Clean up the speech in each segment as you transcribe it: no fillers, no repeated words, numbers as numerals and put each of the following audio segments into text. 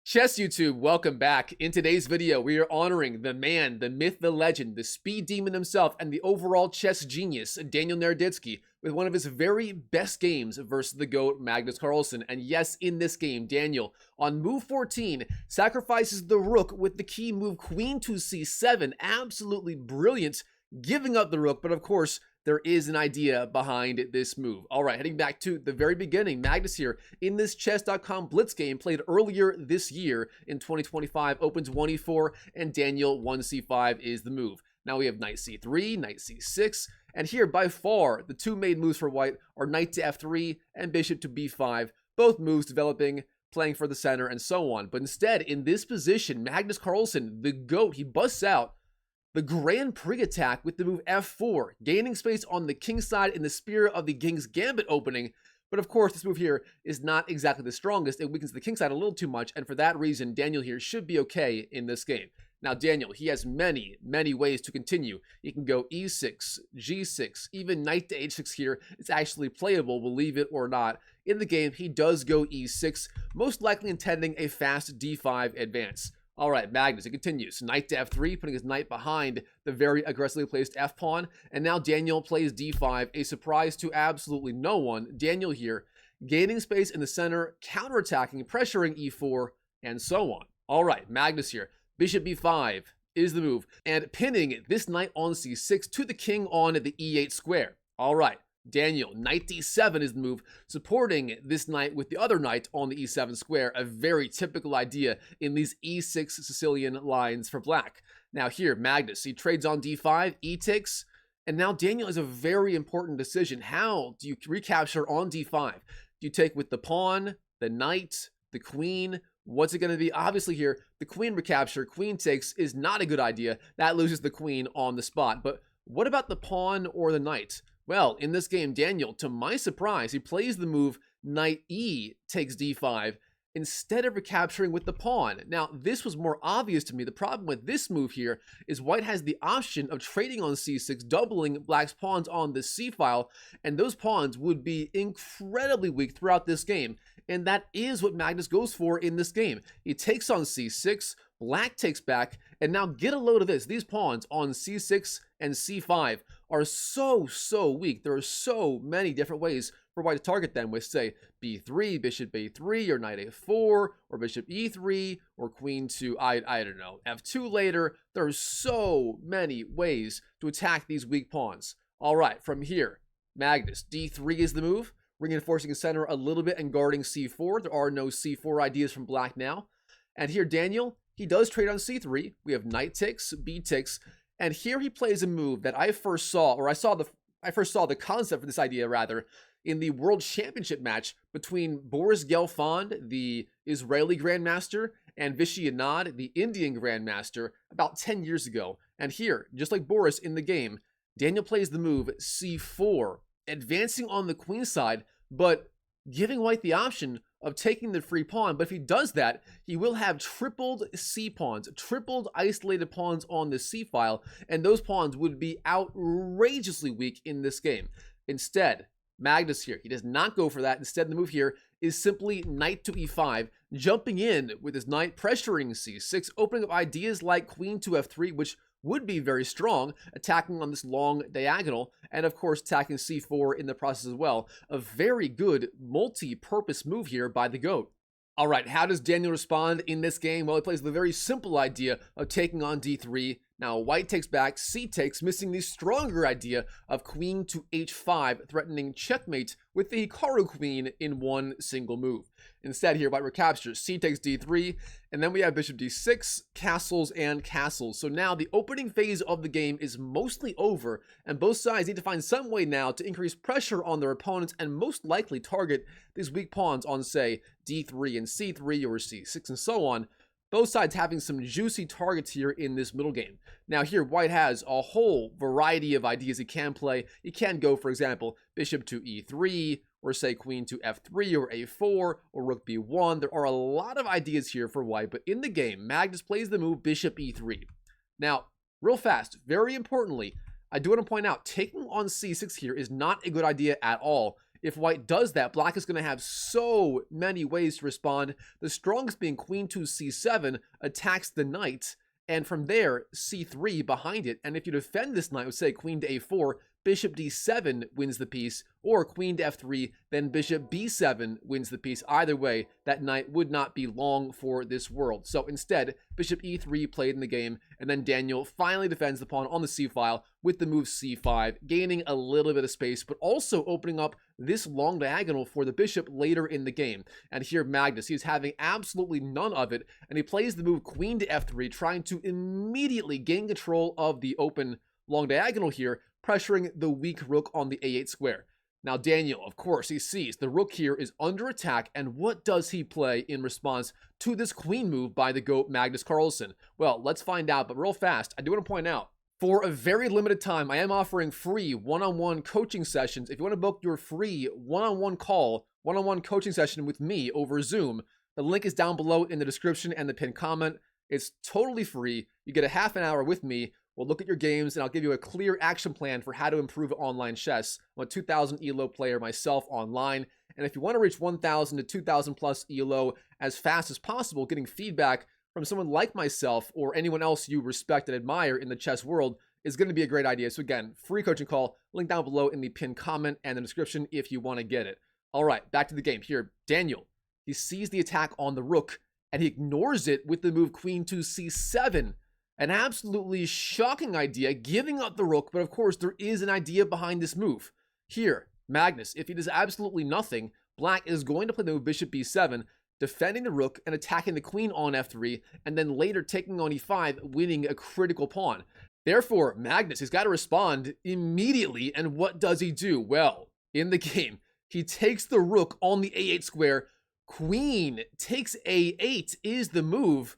Chess YouTube, welcome back. In today's video, we are honoring the man, the myth, the legend, the speed demon himself, and the overall chess genius, Daniel Naroditsky, with one of his very best games versus the GOAT, Magnus Carlsen. And yes, in this game, Daniel, on move 14, sacrifices the rook with the key move queen to c7. Absolutely brilliant, giving up the rook, but of course, there is an idea behind this move. All right, heading back to the very beginning, Magnus here in this chess.com blitz game played earlier this year in 2025, opens 1e4, and Daniel 1c5 is the move. Now we have knight c3, knight c6, and here by far the two main moves for white are knight to f3 and bishop to b5, both moves developing, playing for the center, and so on. But instead, in this position, Magnus Carlsen, the GOAT, he busts out the Grand Prix attack with the move f4, gaining space on the king side in the spirit of the king's gambit opening. But of course, this move here is not exactly the strongest. It weakens the king side a little too much, and for that reason, Daniel here should be okay in this game. Now, Daniel, he has many ways to continue. He can go e6, g6, even knight to h6 here. It's actually playable, believe it or not. In the game, he does go e6, most likely intending a fast d5 advance. All right, Magnus, it continues. Knight to f3, putting his knight behind the very aggressively placed f-pawn. And now Daniel plays d5, a surprise to absolutely no one. Daniel here, gaining space in the center, counterattacking, pressuring e4, and so on. All right, Magnus here. Bishop b5 is the move, and pinning this knight on c6 to the king on the e8 square. All right. Daniel, knight d7 is the move, supporting this knight with the other knight on the e7 square, a very typical idea in these e6 Sicilian lines for black. Now here, Magnus, he trades on d5, e takes, and now Daniel has a very important decision. How do you recapture on d5? Do you take with the pawn, the knight, the queen? What's it going to be? Obviously here, the queen recapture, queen takes is not a good idea. That loses the queen on the spot. But what about the pawn or the knight? Well, in this game, Daniel, to my surprise, he plays the move knight e takes d5 instead of recapturing with the pawn. Now, this was more obvious to me. The problem with this move here is white has the option of trading on c6, doubling black's pawns on the c file, and those pawns would be incredibly weak throughout this game. And that is what Magnus goes for in this game. He takes on c6, black takes back, and now get a load of this. These pawns on c6 and c5 are so weak. There are so many different ways for white to target them with, say, b3, bishop a3, or knight a4, or bishop e3, or queen to, I don't know, f2 later. There are so many ways to attack these weak pawns. All right, from here, Magnus, d3 is the move, reinforcing the center a little bit and guarding c4. There are no c4 ideas from black now. And here, Daniel, he does trade on c3. We have knight takes, b takes, and here he plays a move that I first saw the concept for this idea, rather, in the World Championship match between Boris Gelfand, the Israeli Grandmaster, and Vishy Anand, the Indian Grandmaster, about 10 years ago. And here, just like Boris in the game, Daniel plays the move c4, advancing on the queen side, but giving white the option of taking the free pawn. But if he does that, he will have tripled c pawns, tripled isolated pawns on the c file, and those pawns would be outrageously weak in this game. Instead, Magnus here, he does not go for that. Instead, the move here is simply knight to e5, jumping in with his knight, pressuring c6, opening up ideas like queen to f3, which would be very strong, attacking on this long diagonal, and of course attacking c4 in the process as well. A very good multi-purpose move here by the GOAT. All right, how does Daniel respond in this game? Well, he plays the very simple idea of taking on d3. Now, white takes back, c takes, missing the stronger idea of queen to h5, threatening checkmate with the Hikaru queen in one single move. Instead, here, white recaptures, c takes d3, and then we have bishop d6, castles, and castles. So now the opening phase of the game is mostly over, and both sides need to find some way now to increase pressure on their opponents and most likely target these weak pawns on, say, d3 and c3 or c6 and so on. Both sides having some juicy targets here in this middle game. Now here, white has a whole variety of ideas he can play. He can go, for example, bishop to e3, or say queen to f3 or a4, or rook b1. There are a lot of ideas here for white, but in the game, Magnus plays the move bishop e3. Now, real fast, very importantly, I do want to point out, taking on c6 here is not a good idea at all. If white does that, black is going to have so many ways to respond, the strongest being queen to c7 attacks the knight, and from there, c3 behind it. And if you defend this knight with, say, queen to a4, bishop d7 wins the piece, or queen to f3, then bishop b7 wins the piece. Either way, that knight would not be long for this world. So instead, bishop e3 played in the game, and then Daniel finally defends the pawn on the c-file with the move c5, gaining a little bit of space, but also opening up this long diagonal for the bishop later in the game. And here Magnus, he's having absolutely none of it, and he plays the move queen to f3, trying to immediately gain control of the open long diagonal here, pressuring the weak rook on the a8 square. Now Daniel, of course, he sees the rook here is under attack, and what does he play in response to this queen move by the GOAT Magnus Carlsen? Well, let's find out, but real fast, I do want to point out, for a very limited time, I am offering free one-on-one coaching sessions. If you want to book your free one-on-one call, one-on-one coaching session with me over Zoom, the link is down below in the description and the pinned comment. It's totally free. You get a half an hour with me. We'll look at your games, and I'll give you a clear action plan for how to improve online chess. I'm a 2,000 ELO player myself online, and if you want to reach 1,000 to 2,000 plus ELO as fast as possible, getting feedback from someone like myself or anyone else you respect and admire in the chess world is going to be a great idea. So again, free coaching call, link down below in the pinned comment and the description if you want to get it. All right, back to the game. Here, Daniel, he sees the attack on the rook, and he ignores it with the move queen to c7. An absolutely shocking idea, giving up the rook, but of course there is an idea behind this move. Here, Magnus, if he does absolutely nothing, black is going to play the move bishop b7, defending the rook and attacking the queen on f3, and then later taking on e5, winning a critical pawn. Therefore, Magnus has got to respond immediately, and what does he do? Well, in the game, he takes the rook on the a8 square, queen takes a8 is the move,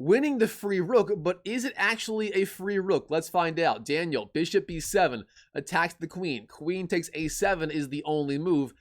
winning the free rook, but is it actually a free rook? Let's find out. Daniel, bishop b7, attacks the queen. Queen takes a7 is the only move.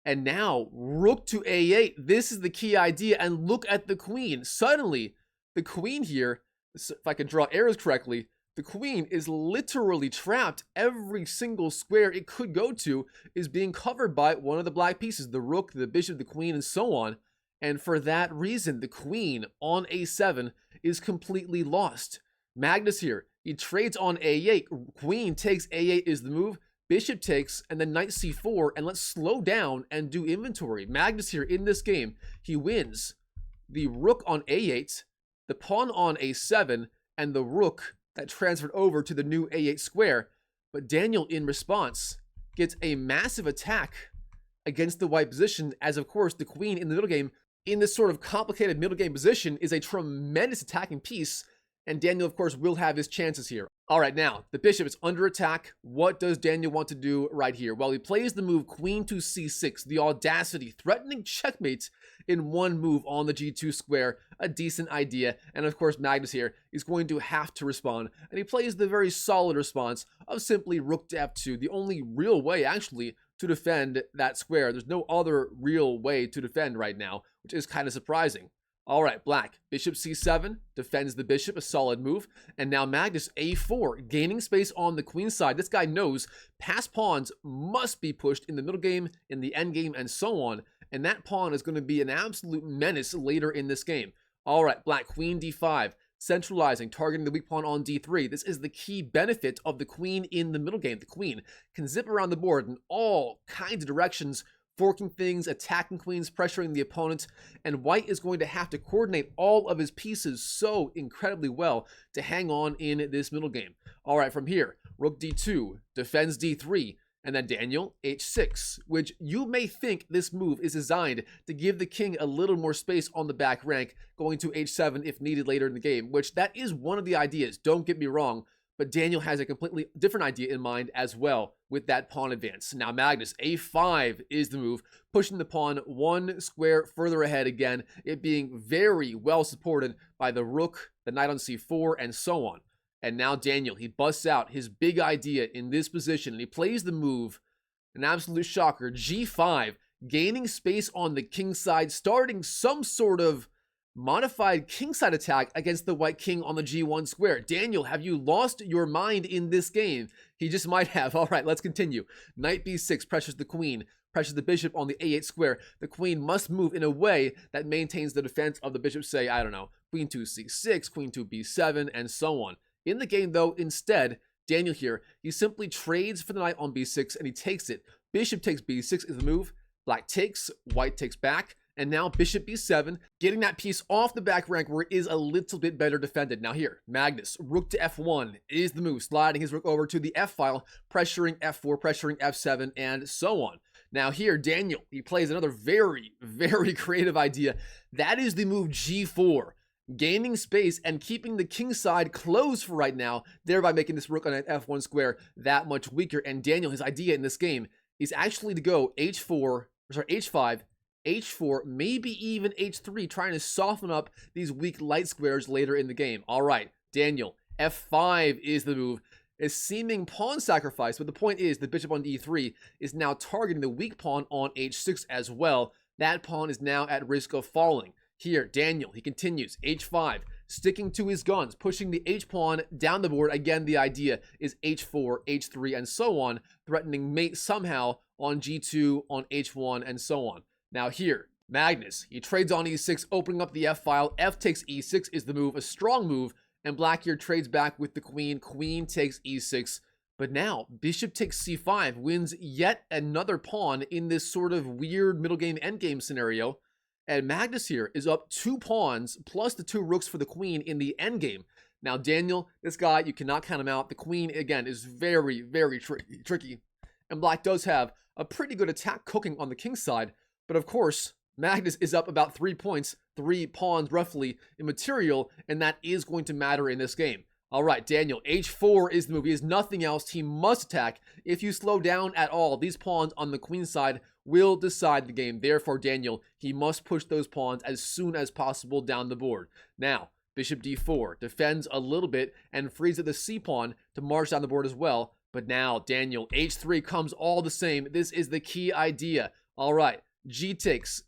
And now, rook to a8. This is the key idea, and look at the queen. Suddenly, the queen here, if I can draw arrows correctly, the queen is literally trapped. Every single square it could go to is being covered by one of the black pieces, the rook, the bishop, the queen, and so on. And for that reason, the queen on a7 is completely lost. Magnus here, he trades on a8. Queen takes a8 is the move. Bishop takes, and then knight c4, and let's slow down and do inventory. Magnus here in this game, he wins the rook on a8, the pawn on a7, and the rook that transferred over to the new a8 square. But Daniel, in response, gets a massive attack against the white position, as of course the queen in the middle game, in this sort of complicated middle game position, is a tremendous attacking piece, and Daniel, of course, will have his chances here. All right, now, the bishop is under attack. What does Daniel want to do right here? Well, he plays the move queen to c6, the audacity, threatening checkmate in one move on the g2 square, a decent idea. And of course, Magnus here is going to have to respond, and he plays the very solid response of simply rook to f2, the only real way, actually, to defend that square. There's no other real way to defend right now, which is kind of surprising. All right, black, bishop c7, defends the bishop, a solid move. And now Magnus a4, gaining space on the queen side. This guy knows past pawns must be pushed in the middle game, in the end game, and so on. And that pawn is going to be an absolute menace later in this game. All right, black, queen d5, centralizing, targeting the weak pawn on d3. This is the key benefit of the queen in the middle game. The queen can zip around the board in all kinds of directions, forking things, attacking queens, pressuring the opponent, and white is going to have to coordinate all of his pieces so incredibly well to hang on in this middle game. All right, from here, rook d2, defends d3, and then Daniel h6, which you may think this move is designed to give the king a little more space on the back rank, going to h7 if needed later in the game, which that is one of the ideas, don't get me wrong, but Daniel has a completely different idea in mind as well with that pawn advance. Now Magnus, a5 is the move, pushing the pawn one square further ahead again, it being very well supported by the rook, the knight on c4, and so on. And now Daniel, he busts out his big idea in this position, and he plays the move, an absolute shocker, g5, gaining space on the king side, starting some sort of modified kingside attack against the white king on the g1 square. Daniel, have you lost your mind in this game? He just might have. All right, let's continue. Knight b6 pressures the queen, pressures the bishop on the a8 square. The queen must move in a way that maintains the defense of the bishop, say, I don't know, queen 2 c6, queen 2 b7, and so on. In the game, though, instead, Daniel here, he simply trades for the knight on b6, and he takes it. Bishop takes b6 is the move. Black takes, white takes back, and now bishop b7, getting that piece off the back rank where it is a little bit better defended. Now here, Magnus, rook to f1 is the move, sliding his rook over to the f file, pressuring f4, pressuring f7, and so on. Now here, Daniel, he plays another very, very creative idea. That is the move g4, gaining space and keeping the king side closed for right now, thereby making this rook on an f1 square that much weaker. And Daniel, his idea in this game is actually to go h5, h4, maybe even h3, trying to soften up these weak light squares later in the game. All right, Daniel, f5 is the move. A seeming pawn sacrifice, but the point is the bishop on e3 is now targeting the weak pawn on h6 as well. That pawn is now at risk of falling. Here, Daniel, he continues, h5, sticking to his guns, pushing the h-pawn down the board. Again, the idea is h4, h3, and so on, threatening mate somehow on g2, on h1, and so on. Now here, Magnus, he trades on e6, opening up the f file. F takes e6 is the move, a strong move, and black here trades back with the queen. Queen takes e6, but now bishop takes c5 wins yet another pawn in this sort of weird middle game endgame scenario. And Magnus here is up 2 pawns plus the 2 rooks for the queen in the endgame. Now Daniel, this guy, you cannot count him out. The queen, again, is very, very tricky. And black does have a pretty good attack cooking on the king side. But of course, Magnus is up about 3 points, 3 pawns roughly in material, and that is going to matter in this game. All right, Daniel, h4 is the move. He has nothing else. He must attack. If you slow down at all, these pawns on the queen side will decide the game. Therefore, Daniel, he must push those pawns as soon as possible down the board. Now, bishop d4 defends a little bit and frees the c pawn to march down the board as well. But now, Daniel, h3 comes all the same. This is the key idea. All right. G takes,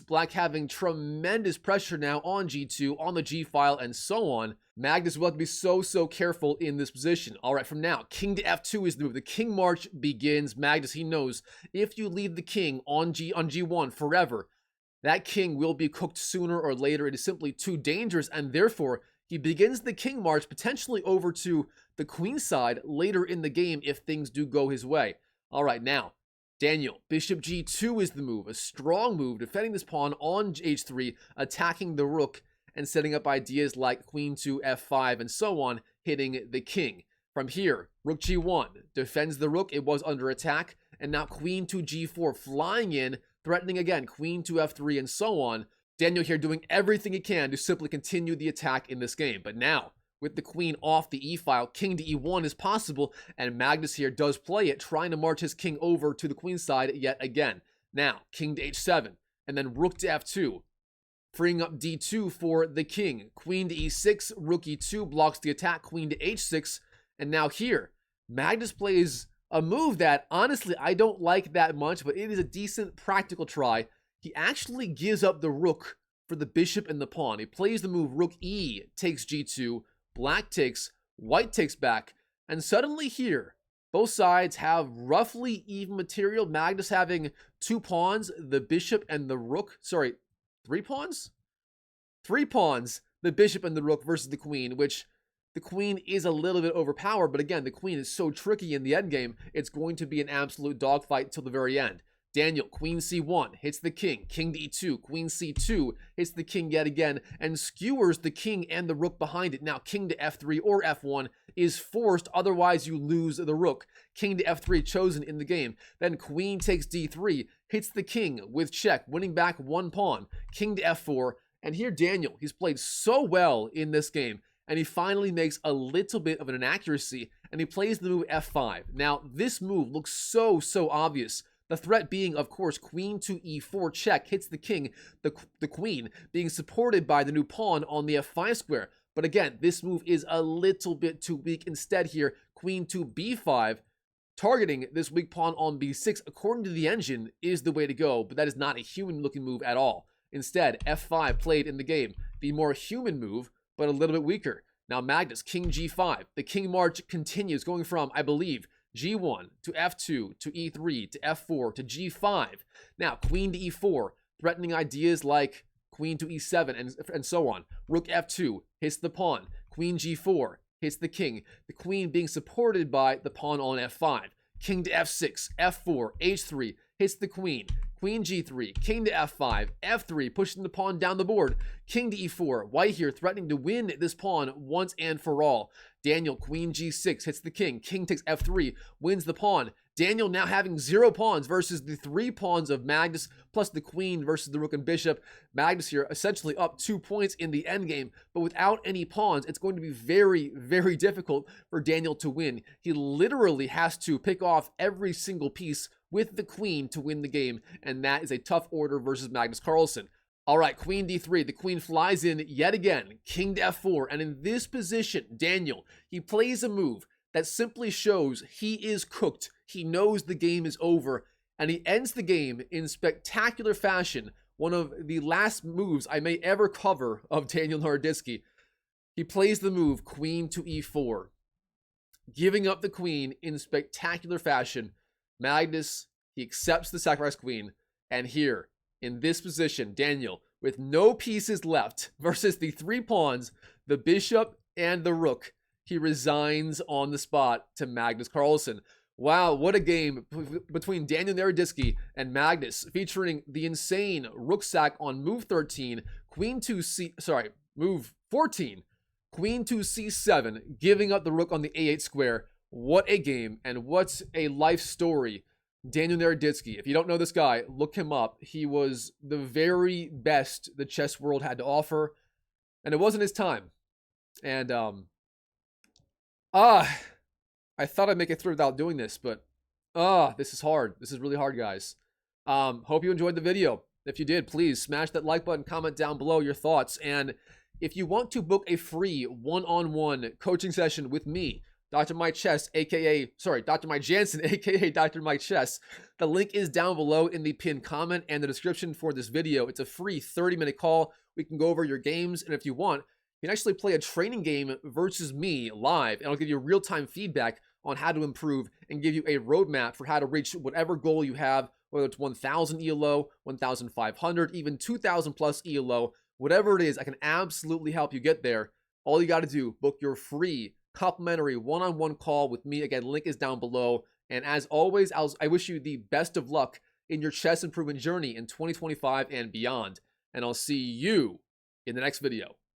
black having tremendous pressure now on g2, on the g file, and so on. Magnus will have to be so careful in this position. All right, from now, king to f2 is the move. The king march begins. Magnus, he knows if you leave the king on g1 forever, that king will be cooked sooner or later. It is simply too dangerous, and therefore, he begins the king march potentially over to the queen side later in the game if things do go his way. All right, now, Daniel, bishop g2 is the move, a strong move, defending this pawn on h3, attacking the rook, and setting up ideas like queen to f5 and so on, hitting the king. From here, rook g1, defends the rook, it was under attack, and now queen to g4, flying in, threatening again, queen to f3 and so on. Daniel here doing everything he can to simply continue the attack in this game. But now, with the queen off the e-file, king to e1 is possible, and Magnus here does play it, trying to march his king over to the queen side yet again. Now, king to h7, and then rook to f2, freeing up d2 for the king. Queen to e6, rook e2 blocks the attack, queen to h6, and now here, Magnus plays a move that, honestly, I don't like that much, but it is a decent practical try. He actually gives up the rook for the bishop and the pawn. He plays the move rook e takes g2, black takes, white takes back, and suddenly here, both sides have roughly even material. Magnus having 2 pawns, the bishop and the rook. Sorry, 3 pawns? 3 pawns, the bishop and the rook versus the queen, which the queen is a little bit overpowered, but again, the queen is so tricky in the endgame, it's going to be an absolute dogfight till the very end. Daniel, queen c1, hits the king, king to e2, queen c2, hits the king yet again, and skewers the king and the rook behind it. Now, king to f3 or f1 is forced, otherwise you lose the rook. King to f3 chosen in the game. Then queen takes d3, hits the king with check, winning back 1 pawn. King to f4, and here Daniel, he's played so well in this game, and he finally makes a little bit of an inaccuracy, and he plays the move f5. Now, this move looks so obvious. The threat being, of course, queen to e4 check hits the king, the queen being supported by the new pawn on the f5 square. But again, this move is a little bit too weak. Instead here, queen to b5, targeting this weak pawn on b6, according to the engine, is the way to go. But that is not a human-looking move at all. Instead, f5 played in the game, the more human move, but a little bit weaker. Now Magnus, king g5. The king march continues, going from, I believe, G1 to F2 to E3 to F4 to G5. Now, queen to E4, threatening ideas like queen to E7 and so on. Rook F2 hits the pawn. Queen G4 hits the king. The queen being supported by the pawn on F5. King to F6, F4, H3 hits the queen. Queen G3, king to F5, F3 pushing the pawn down the board. King to E4, white here threatening to win this pawn once and for all. Daniel, queen G6 hits the king. King takes F3, wins the pawn. Daniel now having 0 pawns versus the 3 pawns of Magnus, plus the queen versus the rook and bishop. Magnus here essentially up 2 points in the endgame, but without any pawns, it's going to be very, very difficult for Daniel to win. He literally has to pick off every single piece with the queen to win the game, and that is a tough order versus Magnus Carlsen. All right, queen d3, the queen flies in yet again, king to f4, and in this position, Daniel, he plays a move that simply shows he is cooked. He knows the game is over, and he ends the game in spectacular fashion. One of the last moves I may ever cover of Daniel Naroditsky. He plays the move queen to e4, giving up the queen in spectacular fashion. Magnus, he accepts the sacrificed queen, and here, in this position, Daniel, with no pieces left versus the 3 pawns, the bishop and the rook, he resigns on the spot to Magnus Carlsen. Wow, what a game between Daniel Naroditsky and Magnus, featuring the insane rook sack on move 13, move 14, queen to c7, giving up the rook on the a8 square. What a game, and what a life story. Daniel Naroditsky, if you don't know this guy, look him up. He was the very best the chess world had to offer, and it wasn't his time. And I thought I'd make it through without doing this, but this is hard. This is really hard, guys. Hope you enjoyed the video. If you did, please smash that like button, comment down below your thoughts, and if you want to book a free one-on-one coaching session with me, Dr. Mike Chess, Dr. Mike Jansen, aka Dr. Mike Chess. The link is down below in the pinned comment and the description for this video. It's a free 30-minute call. We can go over your games, and if you want, you can actually play a training game versus me live, and I'll give you real-time feedback on how to improve and give you a roadmap for how to reach whatever goal you have, whether it's 1,000 ELO, 1,500, even 2,000 plus ELO, whatever it is, I can absolutely help you get there. All you got to do, book your free complimentary one-on-one call with me. Again, link is down below. And as always, I wish you the best of luck in your chess improvement journey in 2025 and beyond. And I'll see you in the next video.